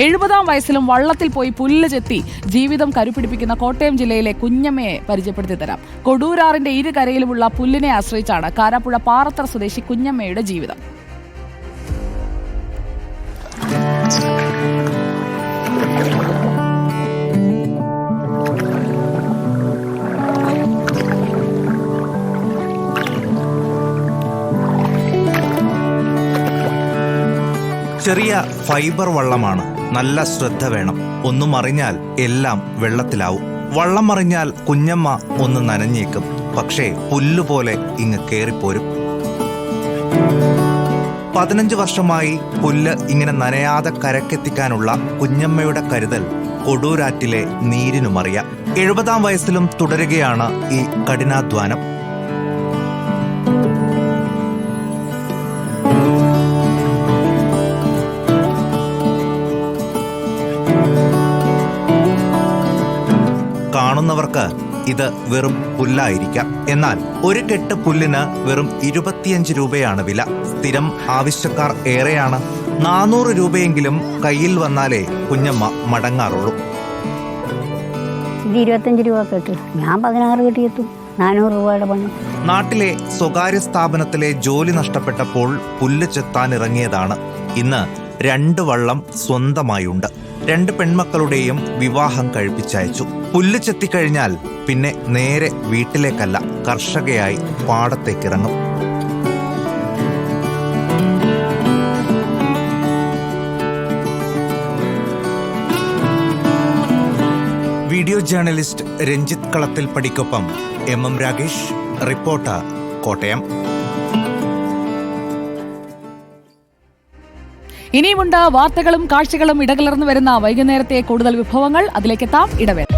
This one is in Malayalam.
70-ാം വയസ്സിലും വള്ളത്തിൽ പോയി പുല്ല് ചെത്തി ജീവിതം കരുപിടിപ്പിക്കുന്ന കോട്ടയം ജില്ലയിലെ കുഞ്ഞമ്മയെ പരിചയപ്പെടുത്തി തരാം. കൊടൂരാറിന്റെ ഇരുകരയിലുമുള്ള പുല്ലിനെ ആശ്രയിച്ചാണ് കാരാപ്പുഴ പാറത്തറ സ്വദേശി കുഞ്ഞമ്മയുടെ ജീവിതം. ചെറിയ ഫൈബർ വള്ളമാണ്. നല്ല ശ്രദ്ധ വേണം. ഒന്നു മറിഞ്ഞാൽ എല്ലാം വെള്ളത്തിലാവും. വള്ളം മറിഞ്ഞാൽ കുഞ്ഞമ്മ ഒന്ന് നനഞ്ഞേക്കും. പക്ഷേ പുല്ലുപോലെ ഇങ്ങ് കേറിപ്പോരും. 15 വർഷമായി പുല്ല് ഇങ്ങനെ നനയാതെ കരക്കെത്തിക്കാനുള്ള കുഞ്ഞമ്മയുടെ കരുതൽ കൊടൂരാറ്റിലെ നീരിനുമറിയാം. 70-ാം വയസ്സിലും തുടരുകയാണ് ഈ കഠിനാധ്വാനം. കാണുന്നവർക്ക് ഇത് വെറും പുല്ലായിരിക്കാം. എന്നാൽ ഒരു കെട്ട് പുല്ലിന് വെറും 25 രൂപയാണ് വില. സ്ഥിരം ആവശ്യക്കാർ ഏറെയാണ്. 400 രൂപയെങ്കിലും കയ്യിൽ വന്നാലേ കുഞ്ഞമ്മ മടങ്ങാറുള്ളൂ. 25 രൂപ കേട്ടു. ഞാൻ 16 കിട്ടിയെത്തും. 400 രൂപയുടെ പണം. നാട്ടിലെ സ്വകാര്യ സ്ഥാപനത്തിലെ ജോലി നഷ്ടപ്പെട്ടപ്പോൾ പുല്ല് ചെത്താനിറങ്ങിയതാണ്. ഇന്ന് 2 വള്ളം സ്വന്തമായുണ്ട്. 2 പെൺമക്കളുടെയും വിവാഹം കഴിപ്പിച്ചയച്ചു. പുല്ല് ചെത്തിക്കഴിഞ്ഞാൽ പിന്നെ നേരെ വീട്ടിലേക്കല്ല, കർഷകയായി പാടത്തേക്കിറങ്ങും. വീഡിയോ ജേർണലിസ്റ്റ് രഞ്ജിത്ത് കളത്തിൽപ്പടിക്കൊപ്പം MM രാഗേഷ്, റിപ്പോർട്ടർ, കോട്ടയം. ഇനിയുമുണ്ട് വാർത്തകളും കാഴ്ചകളും ഇടകലർന്നു വരുന്ന വൈകുന്നേരത്തെ കൂടുതൽ വിഭവങ്ങൾ. അതിലേക്കെത്താം. ഇടവേള.